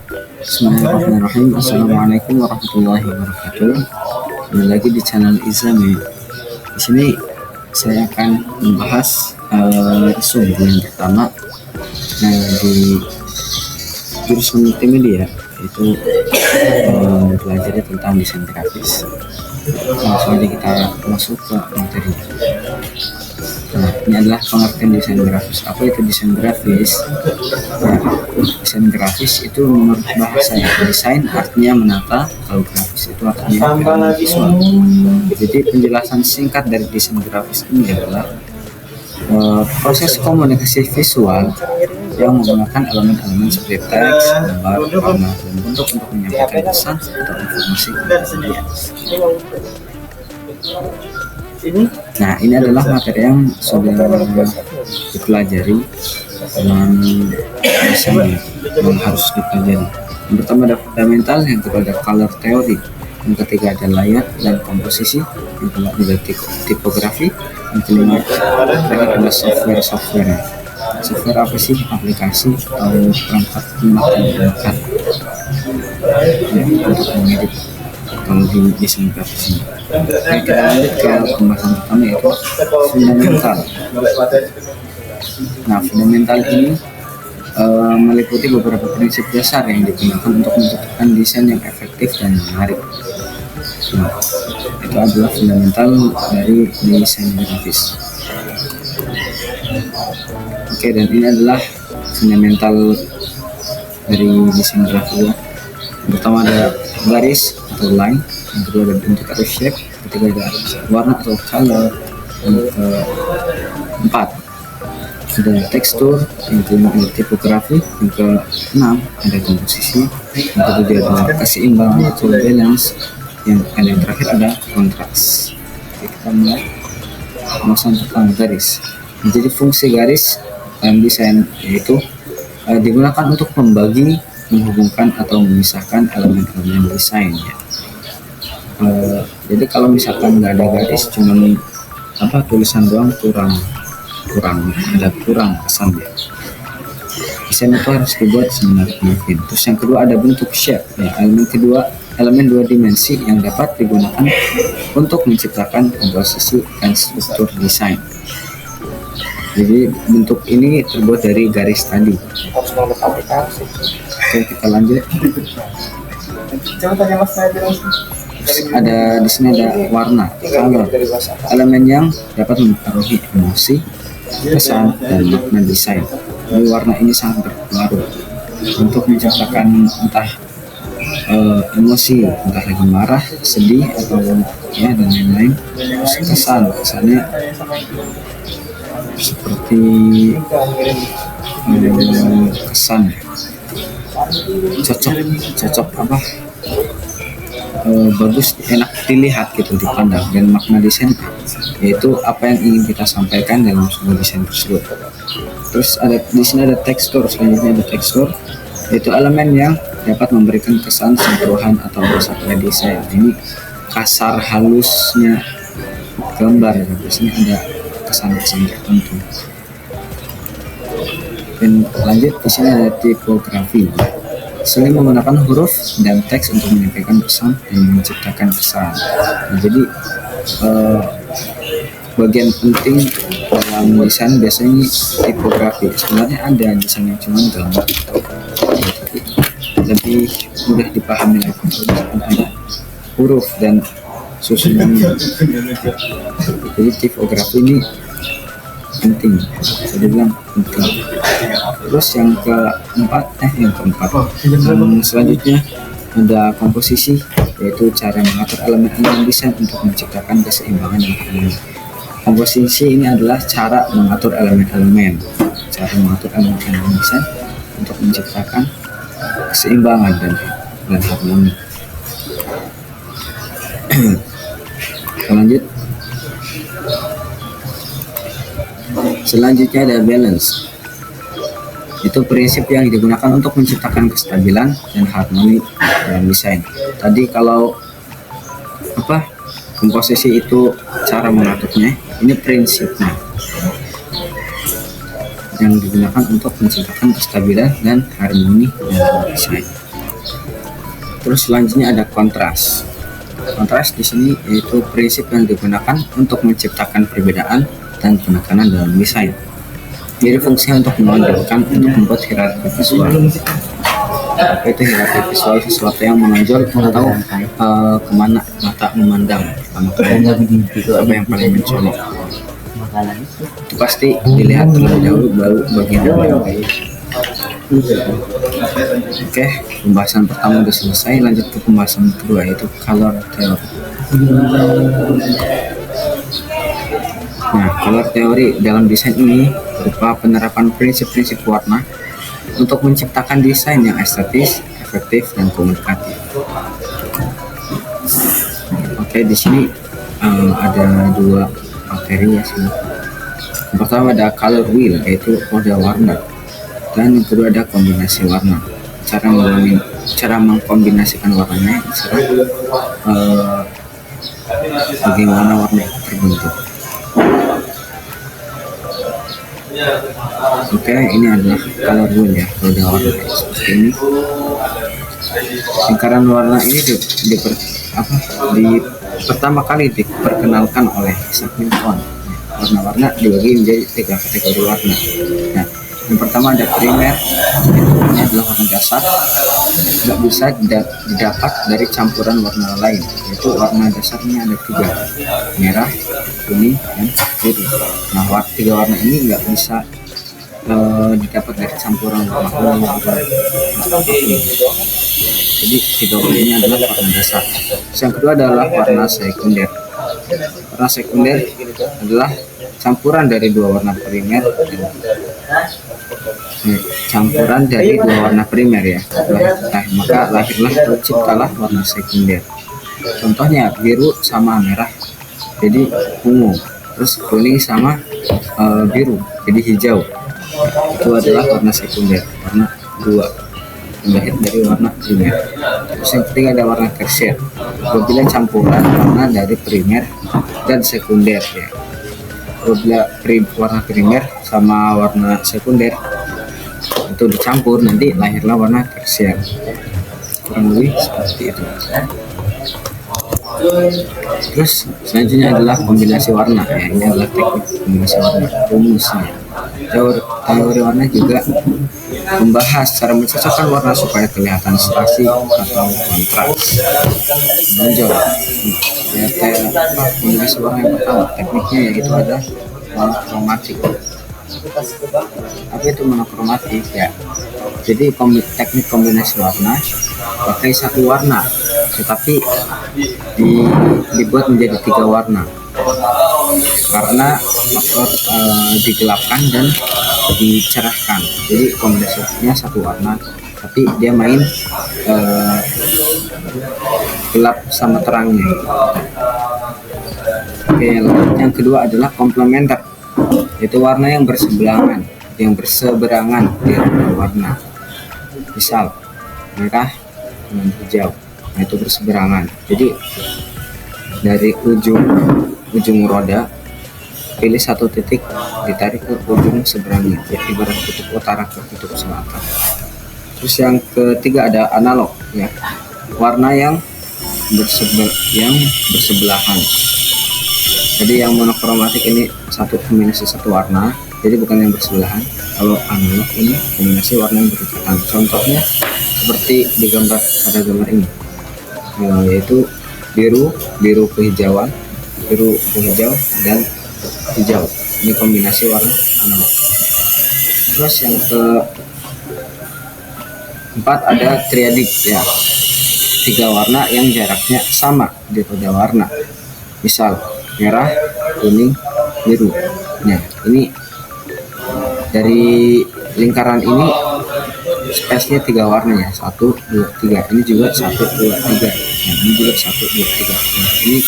Bismillahirrahmanirrahim. Assalamualaikum warahmatullahi wabarakatuh. Kembali lagi di channel Izami. Di sini saya akan membahas sumber yang pertama di jurusan multimedia, yaitu mempelajari tentang desain grafis. Langsung aja kita masuk ke materi. Nah, ini adalah pengertian desain grafis. Apa itu desain grafis? Nah, desain grafis itu menurut bahasa desain artinya menata, kalau grafis itu artinya visual. Jadi penjelasan singkat dari desain grafis ini adalah proses komunikasi visual yang menggunakan elemen-elemen seperti teks, gambar, warna, dan bentuk untuk menyampaikan pesan atau informasi kepada audiens. Nah, ini adalah materi yang sudah dipelajari dalam desain yang harus dipelajari. Yang pertama ada fundamental, yang kedua ada color theory, yang ketiga ada layer dan komposisi, yang keempat ada tipografi, yang kelima ada software. Software apa sih? Aplikasi atau perangkat lunak yang digunakan untuk mengedit kalau di desain grafis ini. Oke, kita lanjut ke pembahasan pertama, yaitu fundamental. Nah, fundamental ini meliputi beberapa prinsip dasar yang digunakan untuk menciptakan desain yang efektif dan menarik. Nah, itu adalah fundamental dari desain grafis. Oke, dan ini adalah fundamental dari desain grafis. Yang pertama ada garis atau line, yang kedua ada bentuk atau shape, ketiga ada warna atau color, yang keempat ada tekstur, yang kelima ada tipografi, yang keenam ada komposisi, yang ketujuh ada keseimbangan atau balance, yang terakhir ada kontras. Oke, kita mulai pembahasan tentang garis. Jadi fungsi garis dalam desain yaitu digunakan untuk membagi, menghubungkan atau memisahkan elemen-elemen desain ya. Jadi kalau misalkan nggak ada garis, cuman tulisan doang, kurang kesan ya. Desain itu harus dibuat semenarik mungkin. Terus yang kedua ada bentuk shape ya, elemen dua dimensi yang dapat digunakan untuk menciptakan komposisi dan struktur desain. Jadi bentuk ini terbuat dari garis tadi. Oke, kita lanjut. Ada di sini ada warna, color, elemen yang dapat mempengaruhi emosi, kesan, dan makna desain. Jadi warna ini sangat berpengaruh untuk menciptakan entah emosi, entah lagi marah, sedih, atau ya dan lain-lain. Kesannya seperti kesan cocok bagus, enak dilihat gitu, dipandang. Dan makna desain yaitu apa yang ingin kita sampaikan dalam sebuah desain tersebut. Terus ada di sini ada tekstur, selanjutnya ada tekstur yaitu elemen yang dapat memberikan kesan sentuhan atau rasa pada desain. Ini kasar halusnya gambar ya, biasanya ada kesan-kesan tertentu. Dan lanjut, di sini ada tipografi. Sering menggunakan huruf dan teks untuk menyampaikan pesan dan menciptakan kesan. Nah, jadi bagian penting dalam desain biasanya tipografi. Sebenarnya ada desain yang cuma gambar atau tapi lebih mudah dipahami lagi kalau ada huruf dan susunannya. Jadi tipografi ini penting, saya bilang penting. Terus yang keempat selanjutnya ada komposisi, yaitu cara mengatur elemen-elemen desain untuk menciptakan keseimbangan yang harmoni. Komposisi ini adalah cara mengatur elemen-elemen desain untuk menciptakan keseimbangan dan harmoni. Lanjut. Selanjutnya ada balance. Itu prinsip yang digunakan untuk menciptakan kestabilan dan harmoni dalam desain. Tadi kalau komposisi itu cara mengaturnya, ini prinsipnya yang digunakan untuk menciptakan kestabilan dan harmoni dalam desain. Terus selanjutnya ada kontras. Kontras di sini yaitu prinsip yang digunakan untuk menciptakan perbedaan dan penekanan dalam desain. Jadi fungsinya untuk menonjolkan, untuk membuat hierarki visual. Itu hierarki visual, sesuatu yang menonjol atau kemana mata memandang pertama kali, apa yang paling mencolok. Itu pasti dilihat terlebih dahulu, baru bagian yang lain. Oke, pembahasan pertama sudah selesai. Lanjut ke pembahasan kedua, yaitu color theory. Nah, color theory dalam desain ini berupa penerapan prinsip-prinsip warna untuk menciptakan desain yang estetis, efektif, dan komunikatif. Oke, di sini ada dua materi ya sini. Yang pertama ada color wheel, yaitu roda warna, dan yang kedua ada kombinasi warna. Cara mengkombinasikan warnanya, bagaimana warna terbentuk. Oke, ini adalah color wheel ya, roda warna seperti ini. Lingkaran warna ini pertama kali diperkenalkan oleh Isaac Newton. Warna-warna dibagi menjadi 3 kategori warna. Nah, yang pertama ada primer, ini adalah warna dasar, nggak bisa didapat dari campuran warna lain. Yaitu warna dasarnya ada 3, merah, kuning, dan biru. Nah, tiga warna ini nggak bisa didapat dari campuran warna kuning atau kuning. Jadi 3 warna ini adalah warna dasar. Yang kedua adalah warna sekunder. Warna sekunder adalah campuran dari 2 warna primer dan ya. Maka lahirlah atau ciptalah warna sekunder. Contohnya biru sama merah jadi ungu, terus kuning sama biru jadi hijau. Itu adalah warna sekunder, warna 2 lahir dari warna primer. Terus yang ketiga ada warna tersier, apabila campuran warna dari primer dan sekunder ya. Apabila warna primer sama warna sekunder itu dicampur, nanti lahirlah warna tersier. Kurang lebih seperti itu. Terus selanjutnya adalah kombinasi warna ya. Ini adalah teknik kombinasi warna, rumusnya. Teori warna juga membahas cara mencocokkan warna supaya kelihatan serasi atau kontras, menonjol. Kombinasi warna yang pertama, tekniknya yaitu ada monokromatik. Apa itu monokromatik ya? Jadi teknik kombinasi warna pakai satu warna, tetapi dibuat menjadi 3 warna karena faktor digelapkan dan dicerahkan. Jadi kombinasinya satu warna, tapi dia main gelap sama terangnya. Oke, yang kedua adalah komplementer, yaitu warna yang berseberangan di warna. Misal merah dengan hijau, nah itu berseberangan. Jadi dari ujung roda pilih satu titik, ditarik ke ujung seberangnya, ya, ibarat kutub utara ke kutub selatan. Terus yang ketiga ada analog ya, warna yang bersebelahan. Jadi yang monokromatik ini kombinasi satu warna, jadi bukan yang bersebelahan. Kalau analog ini kombinasi warna yang berdekatan. Contohnya seperti digambar pada gambar ini, yaitu biru kehijauan, biru ke hijau, dan hijau. Ini kombinasi warna analog. Terus yang keempat ada triadik ya, 3 warna yang jaraknya sama di roda warna. Misal merah, kuning, biru. Nah, ini dari lingkaran ini space-nya 3 warna ya, 1, 2, 3. Ini juga 1, 2, 3. Nah, ini juga 1, 2, 3. Nah, ini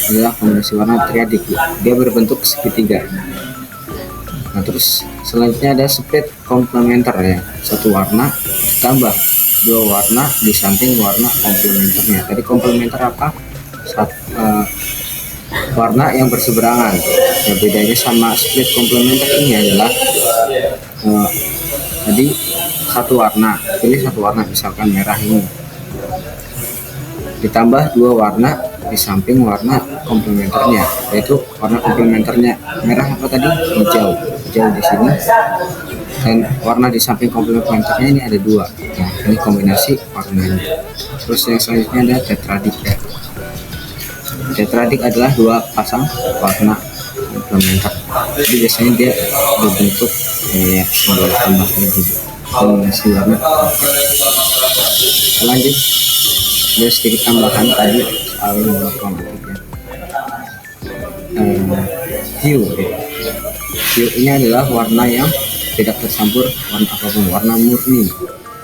adalah kombinasi warna triadik ya. Dia berbentuk segitiga. Nah, terus selanjutnya ada split komplementer ya, 1 warna ditambah 2 warna di samping warna komplementernya. Tadi komplementer apa? Warna yang berseberangan. Ya, bedanya sama split komplementer ini adalah tadi satu warna, pilih satu warna, misalkan merah ini, ditambah dua warna di samping warna komplementernya, yaitu warna komplementernya merah apa tadi, hijau di sini, dan warna di samping komplementernya ini ada dua. Nah, ini kombinasi warnanya. Terus yang selanjutnya ada tetradik ya. Tetradik adalah dua pasang warna komplementer, jadi biasanya dia berbentuk kayak simbol tambah gitu, kombinasi warna. Lanjut, ada sedikit tambahan tadi soal monokromatik ya. Hue ini adalah warna yang tidak tercampur warna apapun, warna murni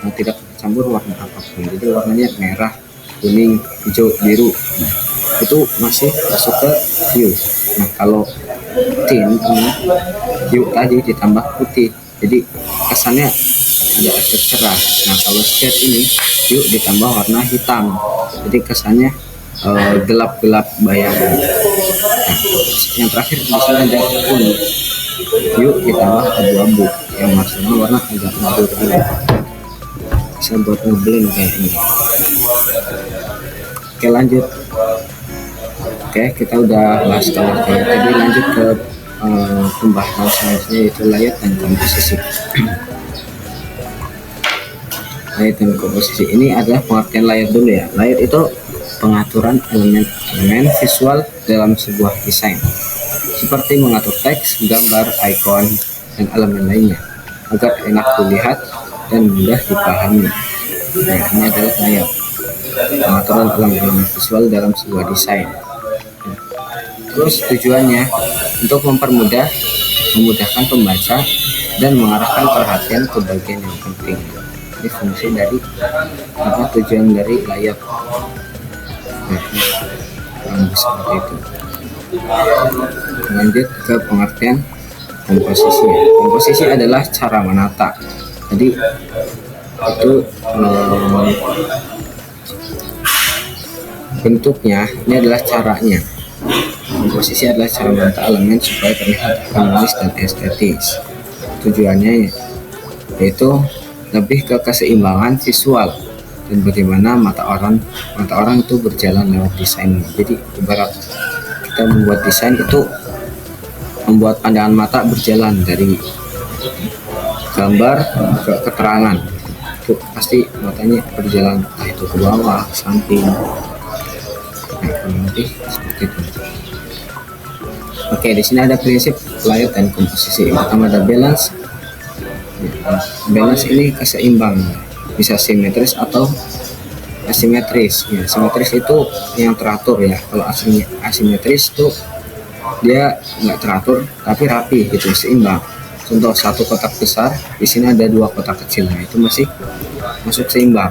yang tidak tercampur warna apapun. Jadi warnanya merah, kuning, hijau, biru. Nah, itu masih masuk ke hue. Nah, kalau tint ini hue tadi ditambah putih, jadi kesannya ada efek cerah. Nah, kalau shade ini hue ditambah warna hitam, jadi kesannya gelap-gelap bayangan. Nah, yang terakhir di sini ada kuning, hue ditambah abu-abu yang maksudnya warna agak abu-abu, bisa buat ngeblend kayak ini. Oke, lanjut. Oke, kita udah bahas color palette. Jadi lanjut ke pembahasan selanjutnya, yaitu layout dan komposisi. Layout dan komposisi ini adalah pengertian layout dulu ya. Layout itu pengaturan elemen visual dalam sebuah desain, seperti mengatur teks, gambar, icon, dan elemen lainnya agar enak dilihat dan mudah dipahami. Nah, ini adalah layout, pengaturan elemen visual dalam sebuah desain. Terus tujuannya untuk memudahkan pembaca dan mengarahkan perhatian ke bagian yang penting. Ini fungsi dari tujuan dari layout. Nah, seperti itu. Lanjut ke pengertian komposisi. Komposisi adalah cara menata. Jadi itu bentuknya, ini adalah caranya. Komposisi adalah cara menata elemen supaya terlihat harmonis dan estetis. Tujuannya yaitu lebih ke keseimbangan visual dan bagaimana mata orang itu berjalan lewat desain. Jadi ibarat kita membuat desain itu membuat pandangan mata berjalan dari gambar ke keterangan, itu pasti matanya berjalan entah itu ke bawah, ke samping. Nah, lebih seperti itu. Oke, di sini ada prinsip layout dan komposisi. Yang pertama ada balance. Balance ini keseimbang, bisa simetris atau asimetris. Ya, simetris itu yang teratur ya. Kalau asimetris itu dia nggak teratur tapi rapi gitu, seimbang. Contoh, satu kotak besar, di sini ada dua kotak kecil, nah itu masih masuk seimbang.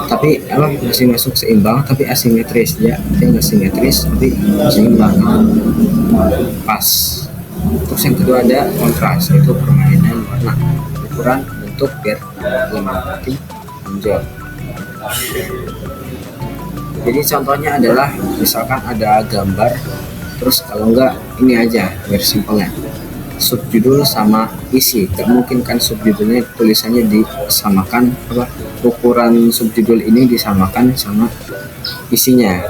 Tapi masih masuk seimbang tapi asimetris, dia nggak simetris tapi seimbang, pas. Terus yang kedua ada kontras, yaitu permainan warna, ukuran, bentuk biar elemen penting menonjol. Jadi contohnya adalah misalkan ada gambar, terus kalau enggak ini aja biar simpelnya, subjudul sama isi. Termungkinkan subjudulnya tulisannya disamakan, ukuran subjudul ini disamakan sama isinya.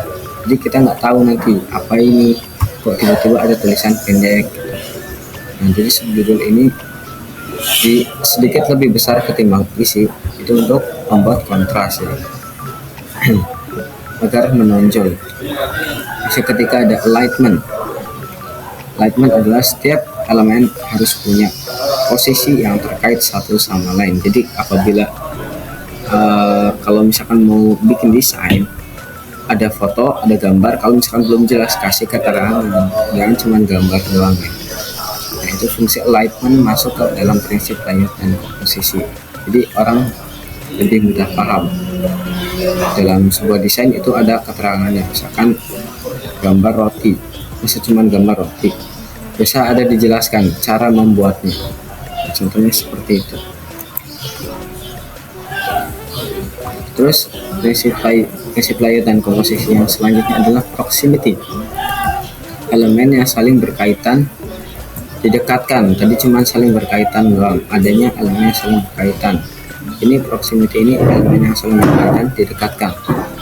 Jadi kita nggak tahu nanti apa ini kok tiba-tiba ada tulisan pendek. Nah, jadi subjudul ini sedikit lebih besar ketimbang isi, itu untuk membuat kontras ya. Agar menonjol. Ketika ada alignment adalah setiap elemen harus punya posisi yang terkait satu sama lain. Jadi apabila kalau misalkan mau bikin desain, ada foto, ada gambar, kalau misalkan belum jelas kasih keterangan, jangan cuma gambar doang ya. Nah, itu fungsi alignment masuk ke dalam prinsip layout dan komposisi. Jadi orang lebih mudah paham. Dalam sebuah desain itu ada keterangannya, misalkan gambar roti, bisa cuma gambar roti, bisa ada dijelaskan cara membuatnya. Contohnya seperti itu. Terus prinsip layout dan komposisi yang selanjutnya adalah proximity. Elemen yang saling berkaitan didekatkan. Tadi cuma saling berkaitan doang, adanya elemen yang saling berkaitan. Ini proximity, ini elemen yang saling berkaitan didekatkan.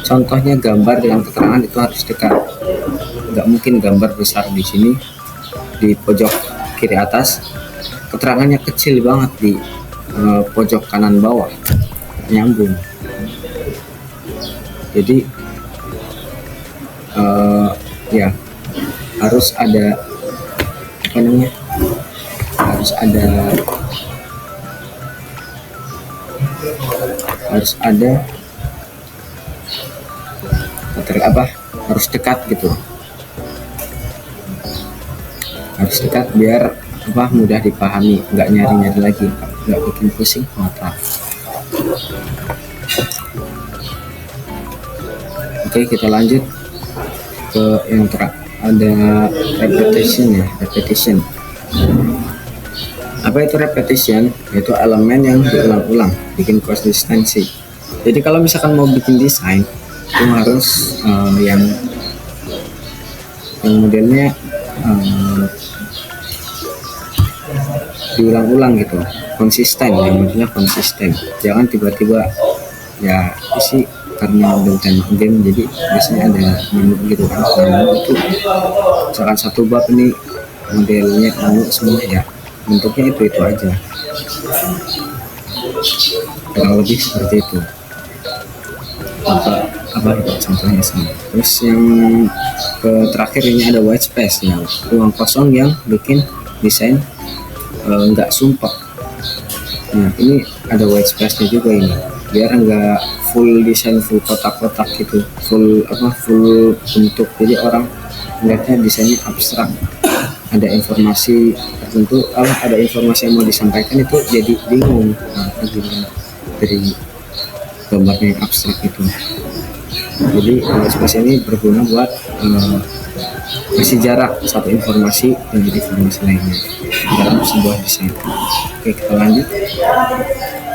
Contohnya gambar dengan keterangan itu harus dekat. Nggak mungkin gambar besar di sini di pojok kiri atas, keterangannya kecil banget di pojok kanan bawah, nyambung. Jadi ya harus ada apa namanya, harus dekat gitu, harus dekat biar mudah dipahami, nggak nyari-nyari lagi, nggak bikin pusing mata. Oke, kita lanjut ke yang ada repetition. Apa itu repetition? Yaitu elemen yang diulang-ulang, bikin konsistensi. Jadi kalau misalkan mau bikin desain itu harus yang modelnya diulang-ulang gitu, konsisten, yang maksudnya konsisten. Jangan tiba-tiba ya isi karena bukan game, jadi biasanya ada menu gitu kan. Menu itu misalkan satu bab ini modelnya menu semua, ya bentuknya itu aja, kurang lebih seperti itu. Apa contohnya sama. Terus yang terakhir ini ada white space, ya ruang kosong yang bikin desain nggak sumpah. Nah ini ada white space nya juga, ini biar nggak full desain, full kotak-kotak gitu, full bentuk, jadi orang melihatnya desainnya abstrak, ada informasi tertentu, ada informasi yang mau disampaikan itu jadi bingung, gimana dari gambarnya yang abstrak itu. Jadi space ini berguna buat kasih jarak satu informasi dengan informasi lainnya dalam sebuah desain. Oke, kita lanjut.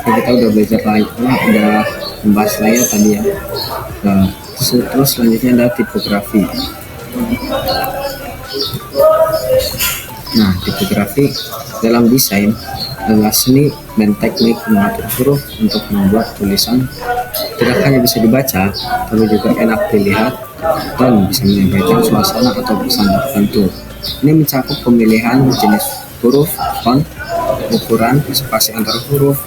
Kita udah belajar udah membahas layar tadi ya. Terus selanjutnya ada tipografi. Nah, tipografi dalam desain adalah seni dan teknik mengatur huruf untuk membuat tulisan tidak hanya bisa dibaca, tapi juga enak dilihat dan bisa menyampaikan suasana atau pesan tertentu. Ini mencakup pemilihan jenis huruf, font, ukuran, spasi antar huruf,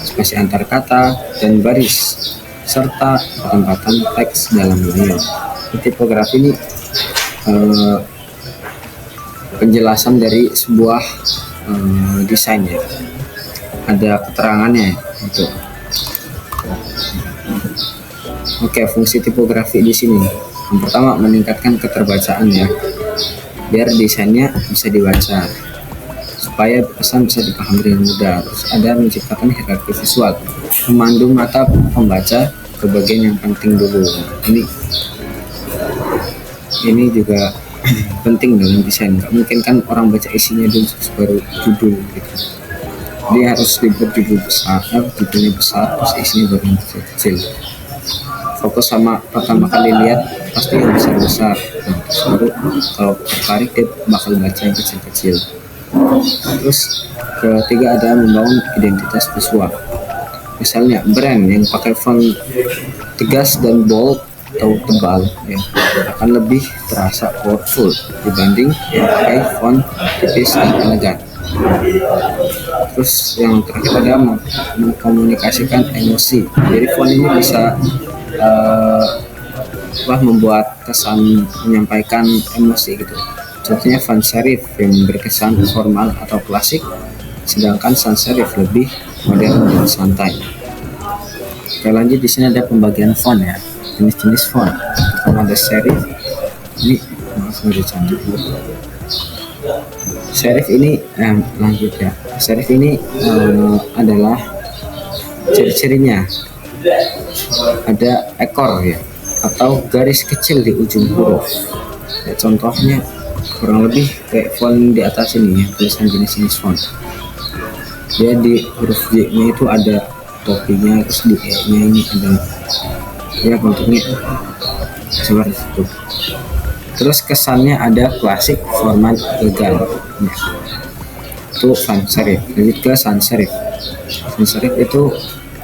spasi antar kata, dan baris, serta penempatan teks dalam layar. Tipografi ini penjelasan dari sebuah desain, ya, ada keterangannya gitu. Oke, fungsi tipografi di sini yang pertama meningkatkan keterbacaan, ya, biar desainnya bisa dibaca supaya pesan bisa dipahami dengan mudah. Terus ada menciptakan hierarki visual, memandu mata pembaca ke bagian yang penting dulu. Ini juga penting dalam desain. Nggak mungkin kan orang baca isinya dulu baru judul gitu. Dia harus dibuat judul besar, judulnya besar, terus isinya baru yang kecil. Fokus sama pertama kali lihat pasti yang besar-besar, nah, terus baru kalau tertarik dia bakal baca yang kecil-kecil. Terus ketiga ada membangun identitas visual. Misalnya brand yang pakai font tegas dan bold atau tebal, ya, akan lebih terasa powerful dibanding yang pakai font tipis dan elegan. Terus yang terakhir ada mengkomunikasikan emosi. Jadi font ini bisa membuat kesan menyampaikan emosi gitu. Contohnya font serif yang berkesan formal atau klasik, sedangkan sans serif lebih modern dan santai. Oke, lanjut di sini ada pembagian font, ya, jenis-jenis font. Pertama ada serif. Ini serif ini lanjut ya. Serif ini adalah ciri-cirinya ada ekor, ya, atau garis kecil di ujung huruf. Ya, contohnya kurang lebih kayak font di atas ini, ya, tulisan jenis-jenis font. Dia di huruf J-nya itu ada topinya, terus di E-nya ini ada, ya, bentuknya seperti itu. Terus kesannya ada klasik, formal, elegan. Ya. itu sans serif. Lanjut ke sans serif. Sans serif itu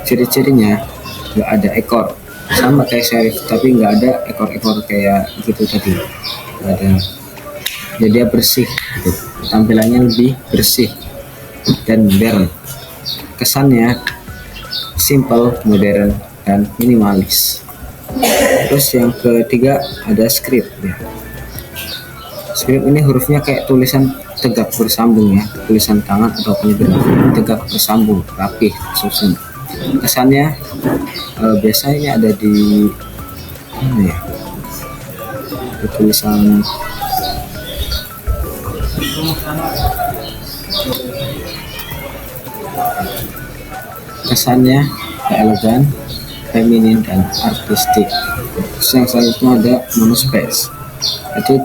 ciri-cirinya nggak ada ekor, sama kayak serif tapi nggak ada ekor-ekor kayak gitu tadi, nggak ada. Jadi dia bersih gitu. Tampilannya lebih bersih dan modern. Kesannya simple, modern, dan minimalis. Terus yang ketiga ada script ya. Script ini hurufnya kayak tulisan tegak bersambung ya, tulisan tangan atau kaligrafi tegak bersambung, rapih, susun. Kesannya biasanya ada di mana ya? Di tulisan kesannya elegan, feminin, dan artistik. Terus yang selanjutnya ada monospace. Itu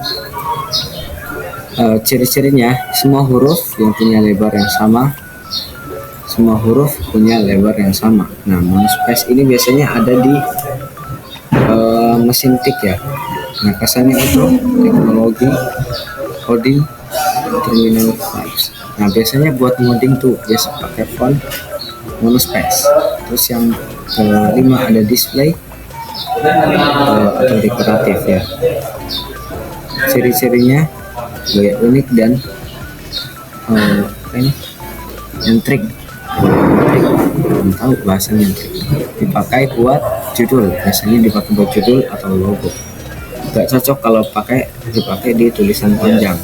ciri-cirinya semua huruf yang punya lebar yang sama, semua huruf punya lebar yang sama. Nah, monospace ini biasanya ada di mesin tik ya. Nah, kesannya itu teknologi coding terminal files. Nah, biasanya buat ngoding tuh biasa pakai font monospace. Terus yang kelima ada display atau dekoratif ya. Ciri-cirinya gaya unik dan nyentrik. Belum tahu bahasa nyentrik. Dipakai buat judul, biasanya dipakai buat judul atau logo. Gak cocok kalau dipakai di tulisan panjang.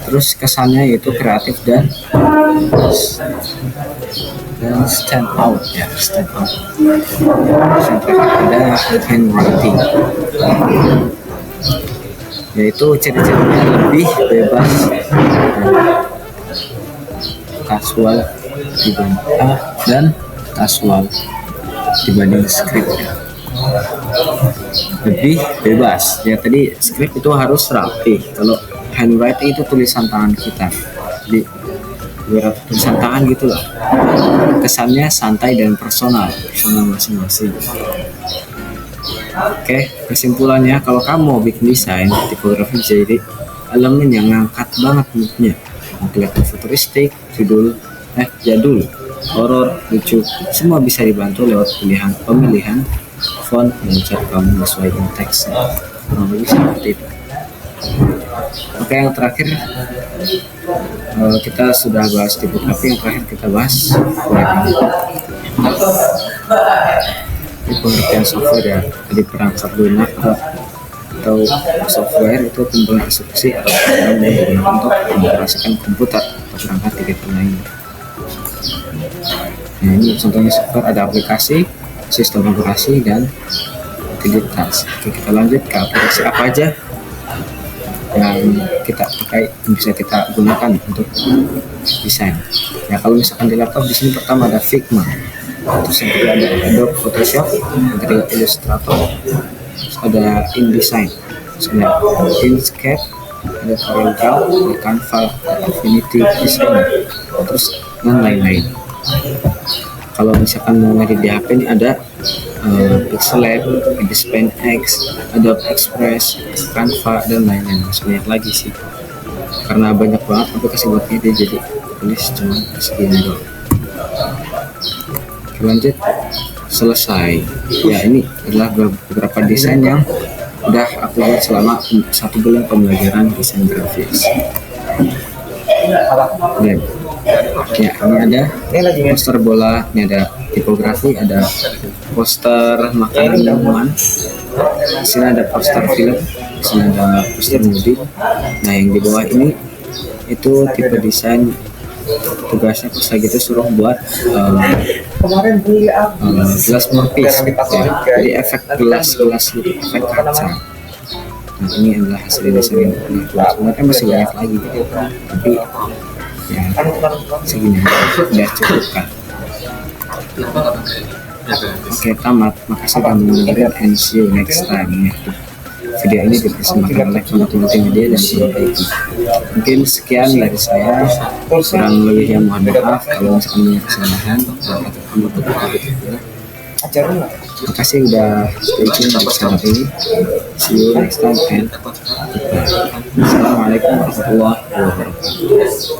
Terus kesannya itu kreatif dan stand out ya, stand out. Yang terakhir ada handwriting, yaitu ciri-cirinya lebih bebas dan kasual dibanding skrip ya. Lebih bebas ya, tadi skrip itu harus rapi, kalau handwriting itu tulisan tangan kita, jadi tulisan tangan gitulah. Kesannya santai dan personal masing-masing. Oke, kesimpulannya kalau kamu mau bikin desain tipografi jadi elemen yang ngangkat banget moodnya, mau kelihatan futuristik, jadul, horor, lucu, semua bisa dibantu lewat pemilihan font dan cara kamu menyesuaikan teksnya. Kurang lebih seperti itu. Oke, yang terakhir kita sudah bahas tipografi, yang terakhir kita bahas pengertian software ya. Jadi perangkat lunak atau software itu kumpulan instruksi atau program yang digunakan untuk mengoperasikan komputer atau perangkat digital lainnya. Nah, ini contohnya software, ada aplikasi, sistem operasi, dan utilitas. Oke, kita lanjut ke aplikasi apa aja yang kita pakai, yang bisa kita gunakan untuk desain. Ya, kalau misalkan di laptop, di sini pertama ada Figma, terus yang kedua ada Adobe Photoshop, yang ketiga Illustrator, terus ada InDesign, terus ada Inkscape, ada CorelDRAW, ada Canva, ada Affinity Designer, terus dan lain-lain. Kalau misalkan mau ngedit di HP ini ada Pixelab, Inkscape X, Adobe Express, Canva, dan lain-lain. Masih banyak lagi sih, karena banyak banget aplikasi buat ngedit, jadi tulis cuma segini doang. Oke, lanjut. Selesai ya, ini adalah beberapa desain yang udah aku buat selama 1 bulan pembelajaran desain grafis. Ya, ini ada poster bola, ini ada tipografi, ada poster makanan minuman, di sini ada poster film, di sini ada poster movie. Nah, yang di bawah ini itu tipe desain, tugasnya pas lagi itu suruh buat glass morpis ya. Jadi efek gelas gitu, efek kaca. Nah, ini adalah hasil desain yang pernah buat. Sebenarnya masih banyak lagi, tapi ya segini udah cukup kan. Oke, tamat. Makasih sudah menonton, and see you next time ya. Video ini dipersembahkan oleh Pondok Multimedia dan Pondok. Mungkin sekian dari saya, kurang lebihnya mohon maaf kalau misalkan punya kesalahan atau Makasih udah stay tune di channel ini. See you next time and goodbye. Assalamualaikum warahmatullahi wabarakatuh.